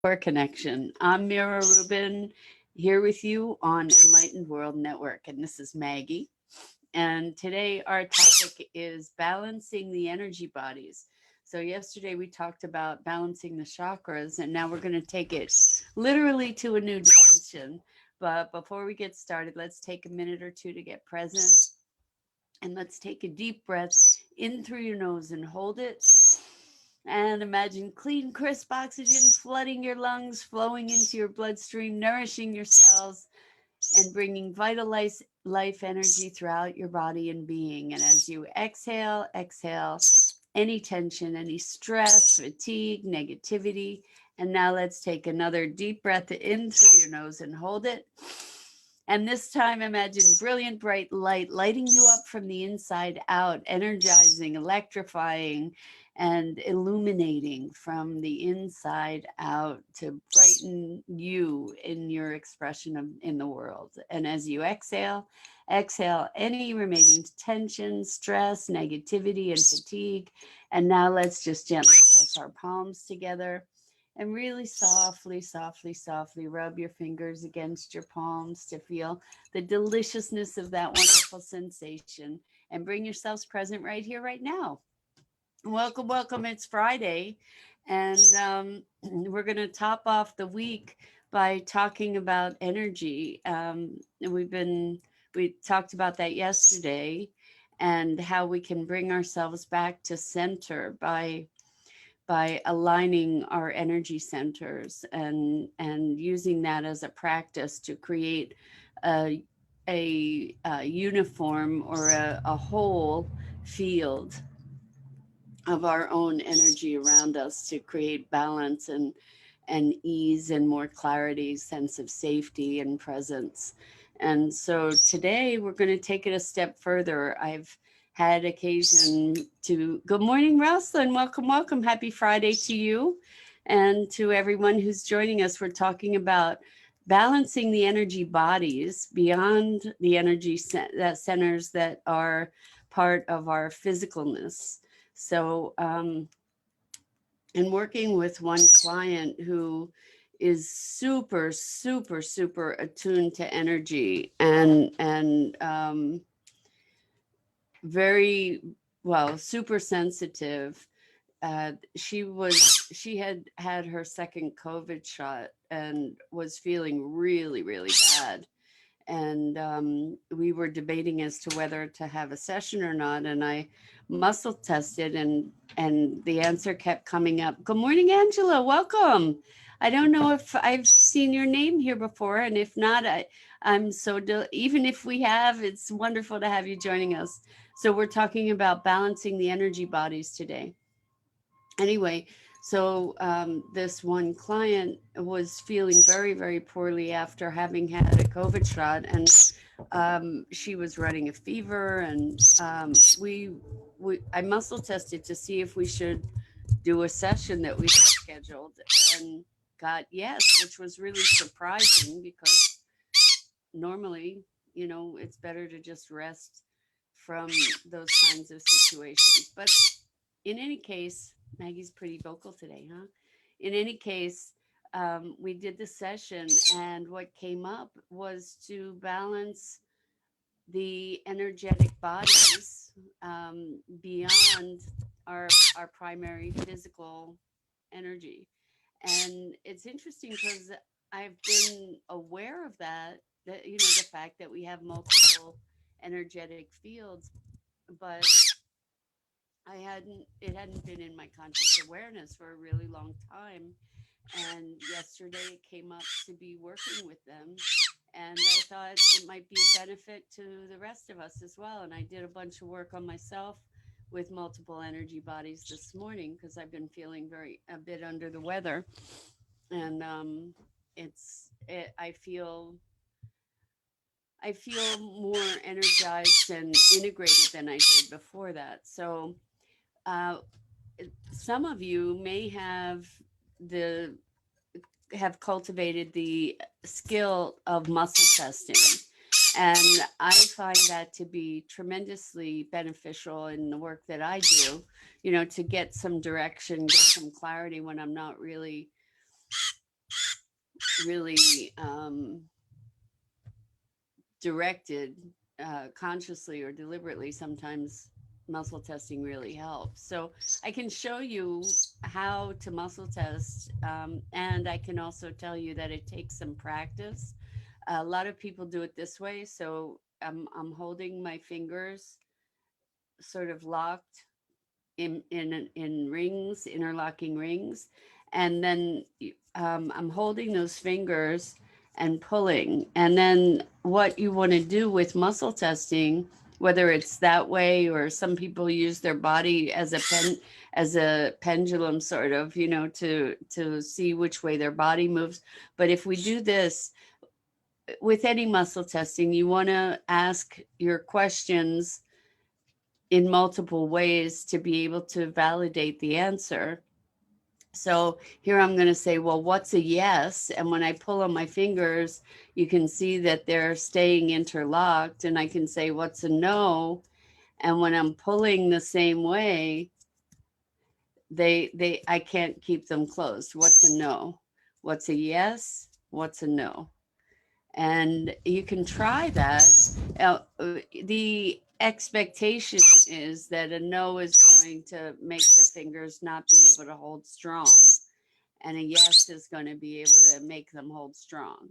Core Connection. I'm Mira Rubin here with you on Enlightened World Network, and this is Maggie. And today our topic is balancing the energy bodies. So, yesterday we talked about balancing the chakras, and now we're going to take it literally to a new dimension. But before we get started, let's take a minute or two to get present. And let's take a deep breath in through your nose and hold it. And imagine clean, crisp oxygen flooding your lungs, flowing into your bloodstream, nourishing your cells, and bringing vital life energy throughout your body and being. And as you exhale any tension, any stress, fatigue, negativity. And now let's take another deep breath in through your nose and hold it. And this time, imagine brilliant, bright light lighting you up from the inside out, energizing, electrifying, and illuminating from the inside out to brighten you in your expression in the world. And as you exhale any remaining tension, stress, negativity, and fatigue. And now let's just gently press our palms together and really softly rub your fingers against your palms to feel the deliciousness of that wonderful sensation. And bring yourselves present right here, right now. Welcome, welcome. It's Friday. And we're going to top off the week by talking about energy. We talked about that yesterday and how we can bring ourselves back to center by aligning our energy centers and using that as a practice to create a a uniform or a whole field of our own energy around us to create balance and ease and more clarity, sense of safety and presence. And so today we're going to take it a step further. I've had occasion to good morning, Rosalind. Welcome. Happy Friday to you and to everyone who's joining us. We're talking about balancing the energy bodies beyond the that centers that are part of our physicalness. So, in working with one client who is super attuned to energy and very well, super sensitive. She had her second COVID shot and was feeling really bad, and we were debating as to whether to have a session or not. And I muscle tested, and the answer kept coming up. Good morning, Angela. Welcome. I don't know if I've seen your name here before, and if not, even if we have, it's wonderful to have you joining us. So we're talking about balancing the energy bodies today. Anyway, so this one client was feeling very poorly after having had a COVID shot, and she was running a fever, and we I muscle tested to see if we should do a session that we scheduled, and got yes, which was really surprising because normally, it's better to just rest from those kinds of situations. But in any case, Maggie's pretty vocal today, huh? In any case, we did the session, and what came up was to balance the energetic bodies beyond our primary physical energy. And it's interesting because I've been aware of that the fact that we have multiple energetic fields, but it hadn't been in my conscious awareness for a really long time. And yesterday it came up to be working with them. And I thought it might be a benefit to the rest of us as well. And I did a bunch of work on myself with multiple energy bodies this morning because I've been feeling a bit under the weather. And I feel more energized and integrated than I did before that. So uh, some of you may the have cultivated the skill of muscle testing. And I find that to be tremendously beneficial in the work that I do, to get some direction, get some clarity when I'm not really really directed consciously or deliberately, sometimes muscle testing really helps. So I can show you how to muscle test, and I can also tell you that it takes some practice. A lot of people do it this way. So I'm holding my fingers sort of locked in rings, interlocking rings, and then I'm holding those fingers and pulling. And then what you want to do with muscle testing, whether it's that way or some people use their body as a as a pendulum, sort of, to see which way their body moves. But if we do this with any muscle testing, you want to ask your questions in multiple ways to be able to validate the answer. So here I'm going to say, well, what's a yes? And when I pull on my fingers, you can see that they're staying interlocked. And I can say, what's a no? And when I'm pulling the same way, I can't keep them closed. What's a no? What's a yes? What's a no? And you can try that. The expectation is that a no is going to make the fingers not be able to hold strong, and a yes is going to be able to make them hold strong.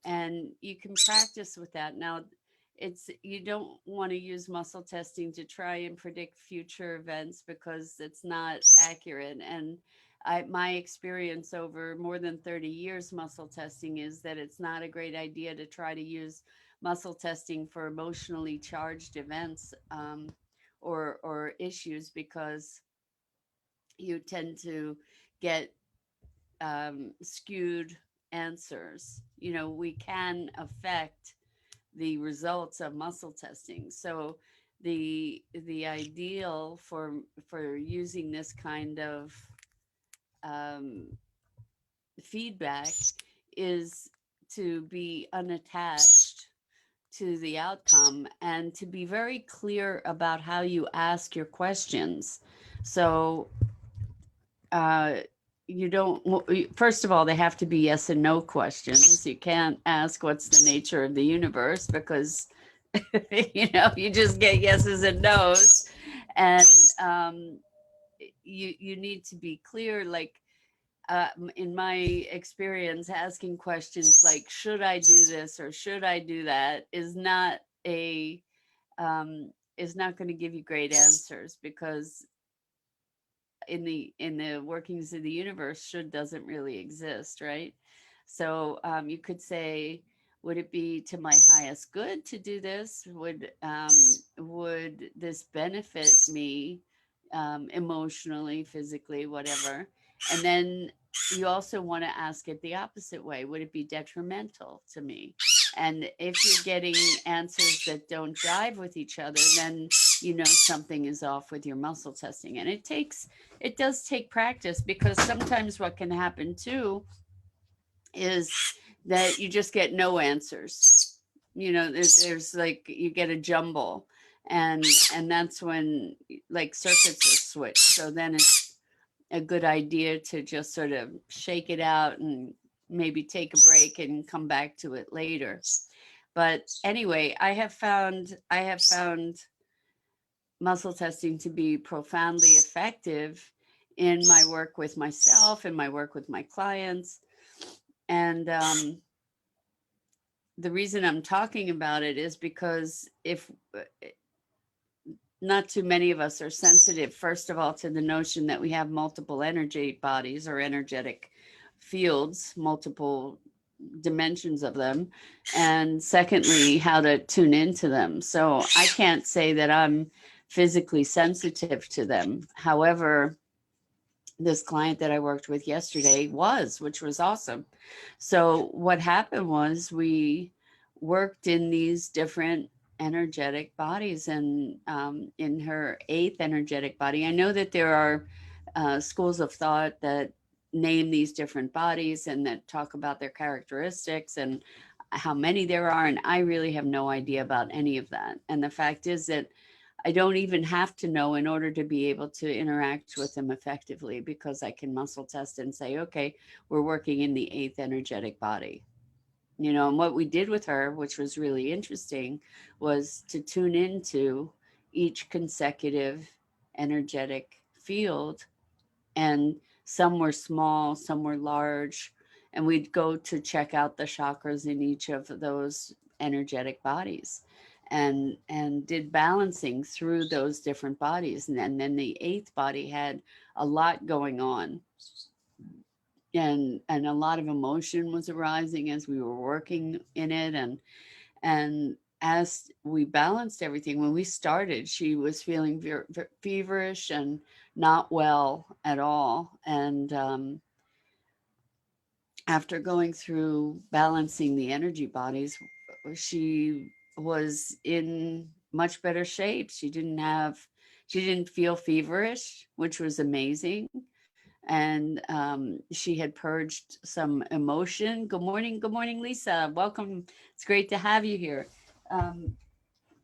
And you can practice with that. Now, it's you don't want to use muscle testing to try and predict future events because it's not accurate. And my experience over more than 30 years muscle testing is that it's not a great idea to try to use muscle testing for emotionally charged events, or issues, because you tend to get skewed answers. We can affect the results of muscle testing. So the ideal for using this kind of um, feedback is to be unattached to the outcome and to be very clear about how you ask your questions. So uh, you don't, first of all, they have to be yes and no questions. You can't ask what's the nature of the universe, because you just get yeses and nos. And you need to be clear, like, in my experience, asking questions like, should I do this or should I do that, a is not going to give you great answers, because in the workings of the universe, should doesn't really exist, right? So you could say, would it be to my highest good to do this? Would this benefit me, emotionally, physically, whatever? And then you also want to ask it the opposite way. Would it be detrimental to me? And if you're getting answers that don't jive with each other, then something is off with your muscle testing. And it does take practice, because sometimes what can happen too is that you just get no answers. There's like, you get a jumble, and that's when, like, circuits are switched. So then it's a good idea to just sort of shake it out and maybe take a break and come back to it later. But anyway, I have found muscle testing to be profoundly effective in my work with myself and my work with my clients. And the reason I'm talking about it is because if not too many of us are sensitive, first of all, to the notion that we have multiple energy bodies or energetic fields, multiple dimensions of them, and secondly, how to tune into them. So I can't say that I'm physically sensitive to them. However, this client that I worked with yesterday which was awesome. So what happened was, we worked in these different energetic bodies, and in her eighth energetic body, I know that there are schools of thought that name these different bodies and that talk about their characteristics and how many there are. And I really have no idea about any of that. And the fact is that I don't even have to know in order to be able to interact with them effectively, because I can muscle test and say, okay, we're working in the eighth energetic body. And what we did with her, which was really interesting, was to tune into each consecutive energetic field. And some were small, some were large. And we'd go to check out the chakras in each of those energetic bodies, and did balancing through those different bodies. And then the eighth body had a lot going on, and a lot of emotion was arising as we were working in it. And as we balanced everything, when we started, she was feeling feverish and not well at all. And after going through balancing the energy bodies, she was in much better shape. She didn't feel feverish, which was amazing. And she had purged some emotion. Good morning, Lisa. Welcome. It's great to have you here. Um,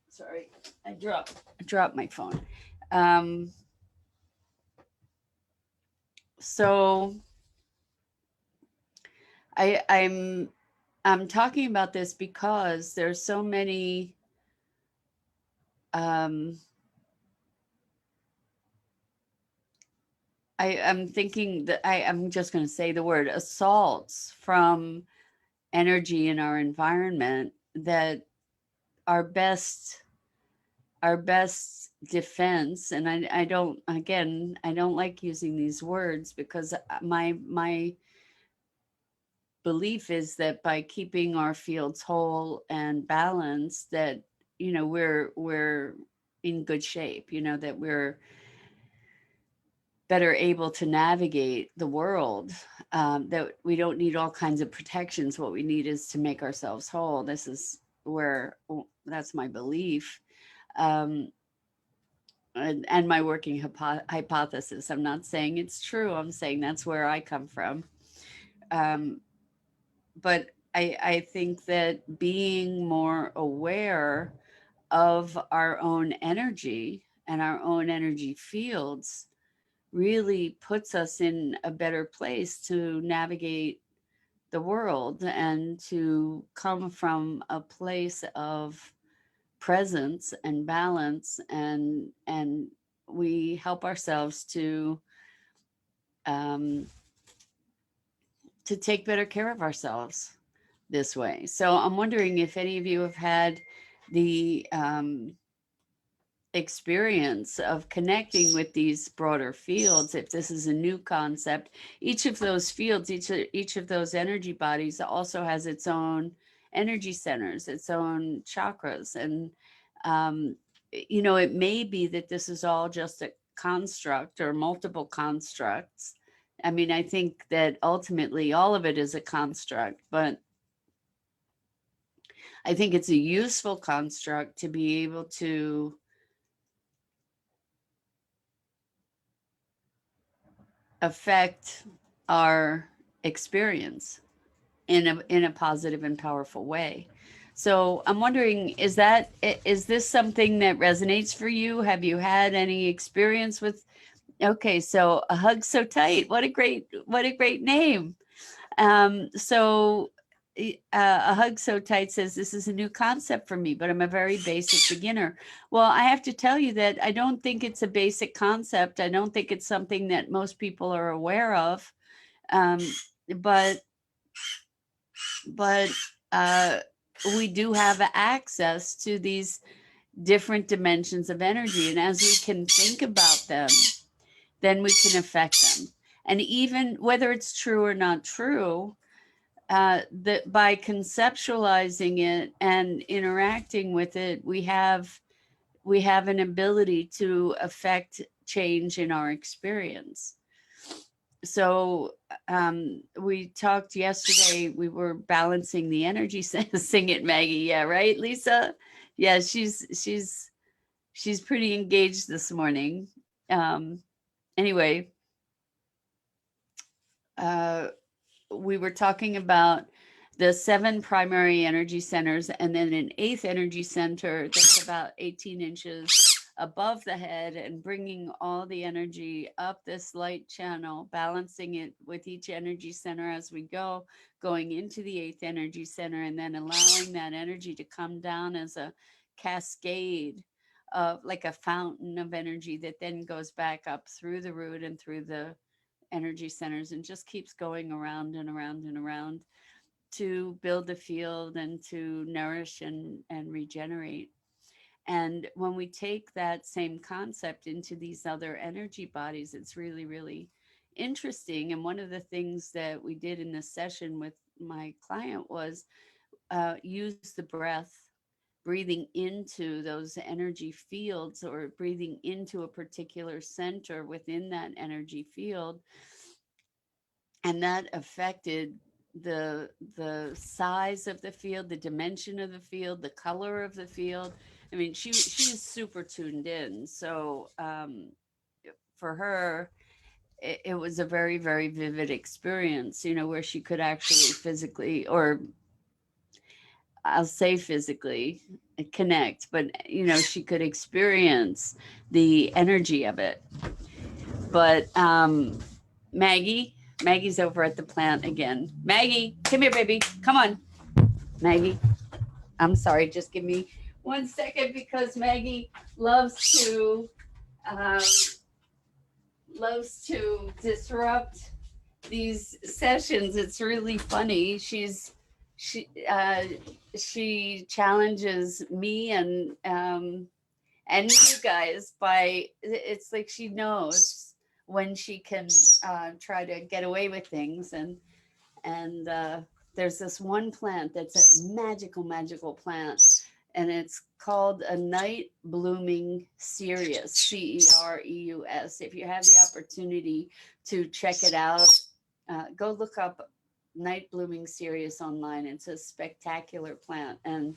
sorry, I dropped my phone. Um, so I'm talking about this because there's so many. Um, I'm thinking that I'm just going to say the word assaults from energy in our environment that our best defense. And I don't, again, I don't like using these words, because my belief is that by keeping our fields whole and balanced, that we're in good shape, that we're better able to navigate the world, that we don't need all kinds of protections. What we need is to make ourselves whole. This is where, that's my belief. um, and my working hypothesis. I'm not saying it's true. I'm saying that's where I come from. Um, but I think that being more aware of our own energy and our own energy fields really puts us in a better place to navigate the world, and to come from a place of presence and balance, and we help ourselves um, to take better care of ourselves this way. So I'm wondering if any of you have had the experience of connecting with these broader fields. If this is a new concept, each of those fields, each of those energy bodies also has its own energy centers, its own chakras. And it may be that this is all just a construct or multiple constructs. I mean, I think that ultimately all of it is a construct, but I think it's a useful construct to be able to affect our experience in a positive and powerful way. So I'm wondering, is this something that resonates for you? Have you had any experience with? Okay, so A Hug So Tight. What a great name. So A Hug So Tight says, this is a new concept for me, but I'm a very basic beginner. Well, I have to tell you that I don't think it's a basic concept. I don't think it's something that most people are aware of. Um, but but uh, we do have access to these different dimensions of energy. And as we can think about them, then we can affect them. And even whether it's true or not true, that by conceptualizing it and interacting with it, we have an ability to affect change in our experience. So we talked yesterday, we were balancing the energy. Sing it, Maggie. Yeah, right, Lisa? Yeah, she's pretty engaged this morning. Anyway, we were talking about the 7 primary energy centers, and then an 8th energy center that's about 18 inches above the head and bringing all the energy up this light channel, balancing it with each energy center as we go, going into the eighth energy center, and then allowing that energy to come down as a cascade of like a fountain of energy that then goes back up through the root and through the energy centers and just keeps going around and around and around to build the field and to nourish and regenerate. And when we take that same concept into these other energy bodies, it's really, really interesting. And one of the things that we did in this session with my client was use the breath, breathing into those energy fields or breathing into a particular center within that energy field, and that affected the size of the field, the dimension of the field, the color of the field. I mean, she's super tuned in. So for her, it was a very, very vivid experience, you know, where she could actually physically, or I'll say physically, connect, but you know, she could experience the energy of it. But Maggie's over at the plant again. Maggie, come here, baby. Come on, Maggie. I'm sorry. Just give me 1 second because Maggie loves to um, disrupt these sessions. It's really funny. She uh, she challenges me and you guys by, it's like she knows when she can try to get away with things. And there's this one plant that's a magical plant, and it's called a night blooming cereus, Cereus. If you have the opportunity to check it out, go look up night blooming cereus online. It's a spectacular plant, and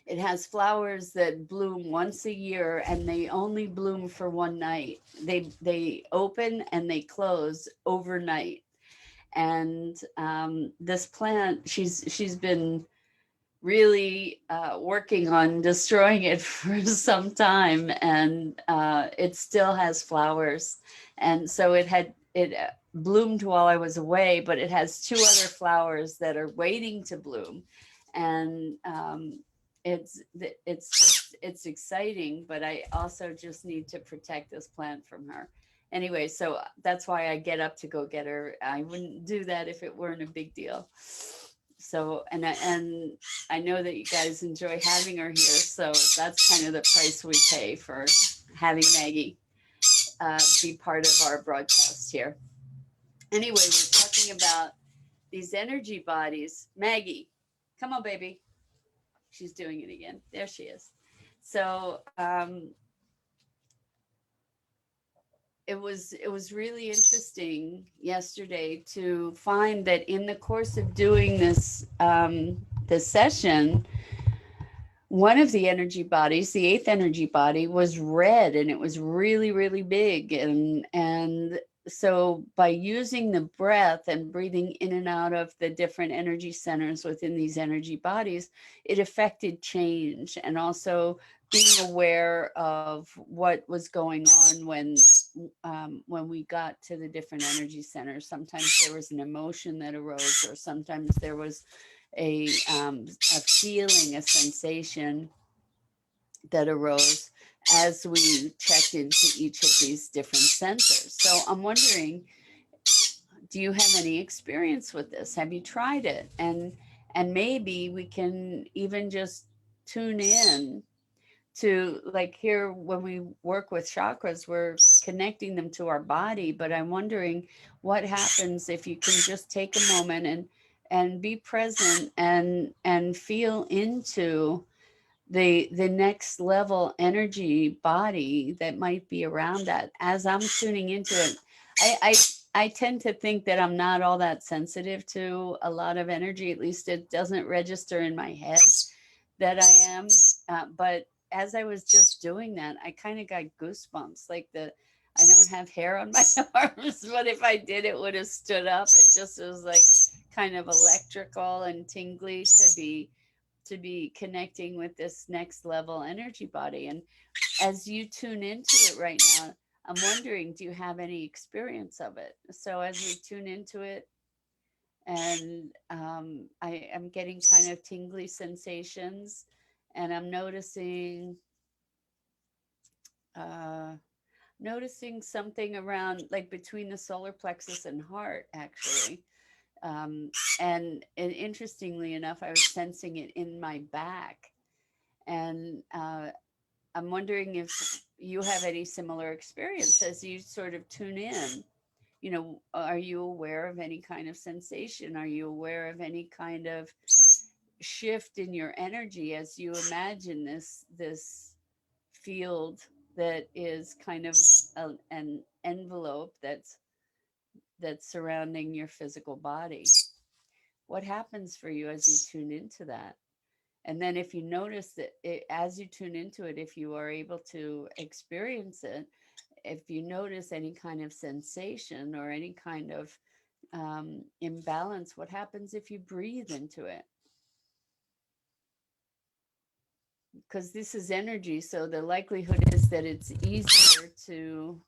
it has flowers that bloom once a year, and they only bloom for one night. They open and they close overnight. And this plant, she's been really working on destroying it for some time, and it still has flowers. And so it bloomed while I was away, but it has two other flowers that are waiting to bloom. And it's exciting, but I also just need to protect this plant from her. Anyway, so that's why I get up to go get her. I wouldn't do that if it weren't a big deal. So, and I know that you guys enjoy having her here. So that's kind of the price we pay for having Maggie be part of our broadcast here. Anyway, we're talking about these energy bodies. Maggie, come on, baby. She's doing it again. There she is. So it was really interesting yesterday to find that in the course of doing this session, one of the energy bodies, the eighth energy body, was red, and it was really, really big. And so by using the breath and breathing in and out of the different energy centers within these energy bodies, it affected change, and also being aware of what was going on when we got to the different energy centers. Sometimes there was an emotion that arose, or sometimes there was a feeling, a sensation that arose as we checked into each of these different centers. So I'm wondering, do you have any experience with this? Have you tried it? And maybe we can even just tune in to, like, here when we work with chakras, we're connecting them to our body, but I'm wondering what happens if you can just take a moment and be present and feel into the next level energy body that might be around that. As I'm tuning into it, I I tend to think that I'm not all that sensitive to a lot of energy. At least it doesn't register in my head that I am. But as I was just doing that, I kind of got goosebumps. Like I don't have hair on my arms, but if I did, it would have stood up. It just was like kind of electrical and tingly to be connecting with this next level energy body. And as you tune into it right now, I'm wondering, do you have any experience of it? So as we tune into it, and I am getting kind of tingly sensations, and I'm uh, noticing something around, like between the solar plexus and heart, actually. Um, and interestingly enough, I was sensing it in my back, and I'm wondering if you have any similar experience as you sort of tune in. You know, are you aware of any kind of sensation? Are you aware of any kind of shift in your energy as you imagine this field that is kind of an envelope that's surrounding your physical body? What happens for you as you tune into that? And then if you notice that as you tune into it, if you are able to experience it, if you notice any kind of sensation or any kind of imbalance, what happens if you breathe into it? Because this is energy, so the likelihood is that it's easier to,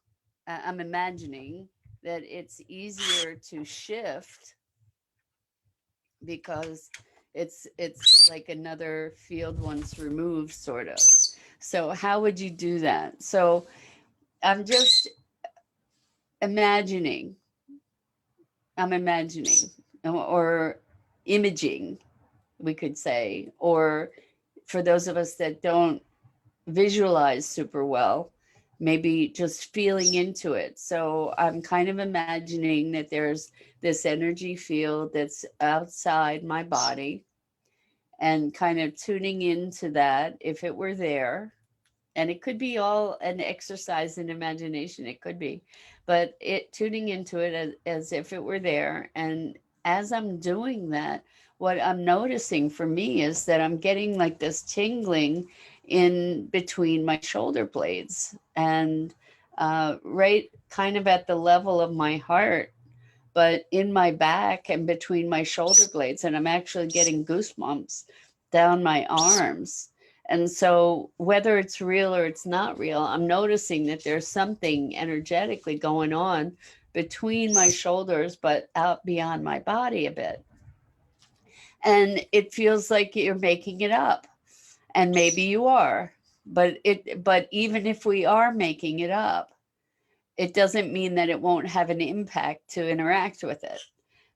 I'm imagining that it's easier to shift because it's like another field once removed, sort of. So how would you do that? So I'm just imagining, I'm imagining, or imaging, we could say, or for those of us that don't visualize super well, maybe just feeling into it. So I'm kind of imagining that there's this energy field that's outside my body, and kind of tuning into that if it were there. And it could be all an exercise in imagination, it could be, but it tuning into it as if it were there. And as I'm doing that, what I'm noticing for me is that I'm getting like this tingling in between my shoulder blades, and right kind of at the level of my heart, but in my back and between my shoulder blades. And I'm actually getting goosebumps down my arms. And so, whether it's real or it's not real, I'm noticing that there's something energetically going on between my shoulders, but out beyond my body a bit. And it feels like you're making it up. And maybe you are. But even if we are making it up, it doesn't mean that it won't have an impact to interact with it.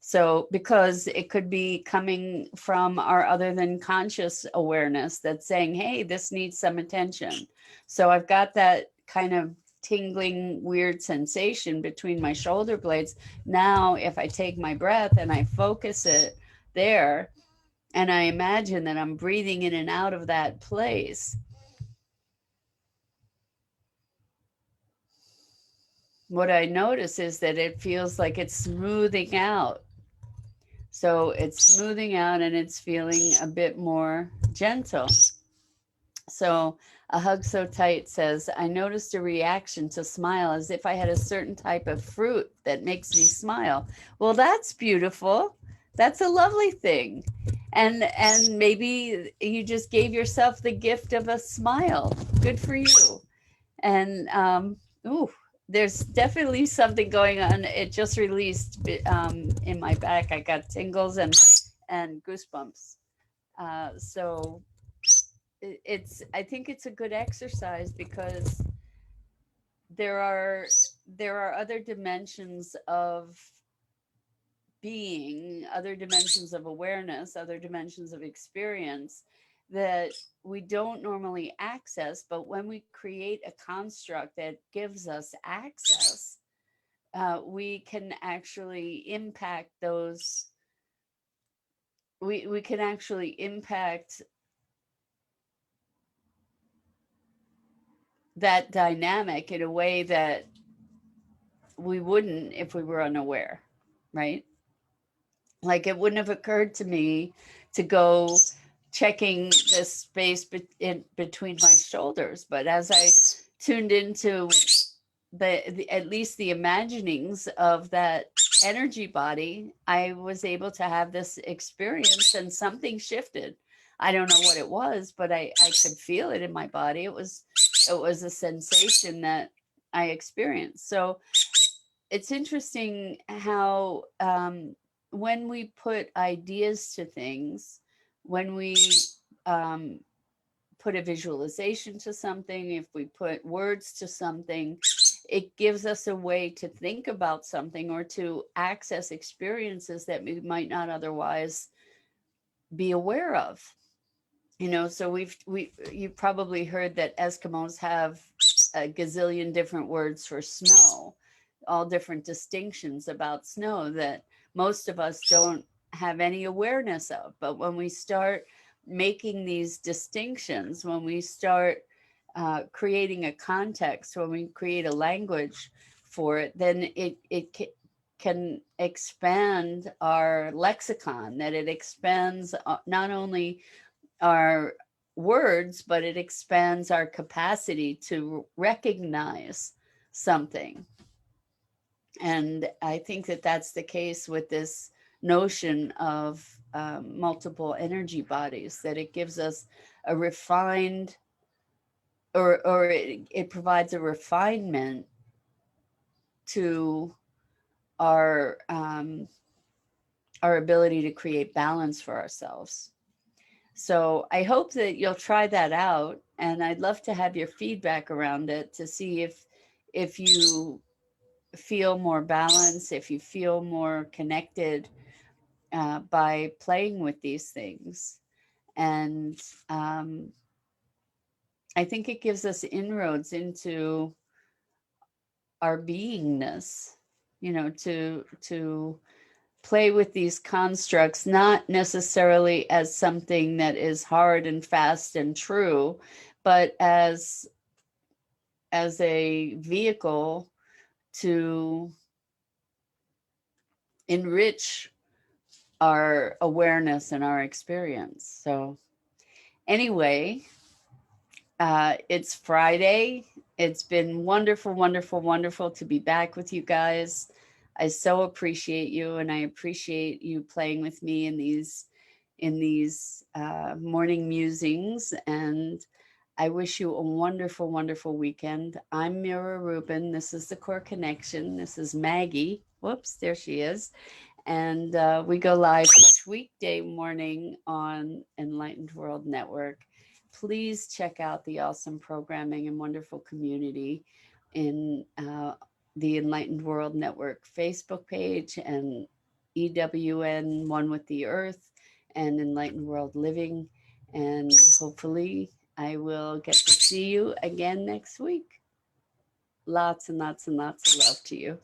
So, because it could be coming from our other than conscious awareness that's saying, hey, this needs some attention. So, I've got that kind of tingling, weird sensation between my shoulder blades. Now, if I take my breath and I focus it there, and I imagine that I'm breathing in and out of that place, what I notice is that it feels like it's smoothing out. So it's smoothing out and it's feeling a bit more gentle. So a hug so tight says, I noticed a reaction to smile as if I had a certain type of fruit that makes me smile. Well, that's beautiful. That's a lovely thing. And maybe you just gave yourself the gift of a smile. Good for you. And ooh, there's definitely something going on. It just released in my back. I got tingles and goosebumps. So it's, I think it's a good exercise because there are there are other dimensions of being, other dimensions of awareness, other dimensions of experience that we don't normally access. But when we create a construct that gives us access, we can actually impact those. We can actually impact that dynamic in a way that we wouldn't if we were unaware, right? Like it wouldn't have occurred to me to go checking this space between my shoulders. But as I tuned into the at least the imaginings of that energy body, I was able to have this experience and something shifted. I don't know what it was, but I could feel it in my body. It was a sensation that I experienced. So it's interesting how when we put ideas to things, when we um, put a visualization to something, if we put words to something, it gives us a way to think about something or to access experiences that we might not otherwise be aware of. So we you probably heard that Eskimos have a gazillion different words for snow, all different distinctions about snow that most of us don't have any awareness of. But when we start making these distinctions, when we start creating a context, when we create a language for it, then can expand our lexicon, that it expands not only our words, but it expands our capacity to recognize something. And I think that that's the case with this notion of multiple energy bodies, that it gives us a refined, or it provides a refinement to our ability to create balance for ourselves. So I hope that you'll try that out, and I'd love to have your feedback around it to see if you feel more balanced, if you feel more connected by playing with these things. And I think it gives us inroads into our beingness, to play with these constructs, not necessarily as something that is hard and fast and true, but as a vehicle to enrich our awareness and our experience. So anyway, it's Friday. It's been wonderful, wonderful, wonderful to be back with you guys. I so appreciate you, and I appreciate you playing with me in these morning musings. And I wish you a wonderful, wonderful weekend. I'm Mira Rubin. This is the Core Connection. This is Maggie. Whoops, there she is. And we go live each weekday morning on Enlightened World Network. Please check out the awesome programming and wonderful community in the Enlightened World Network Facebook page, and EWN One with the Earth, and Enlightened World Living. And hopefully, I will get to see you again next week. Lots and lots and lots of love to you.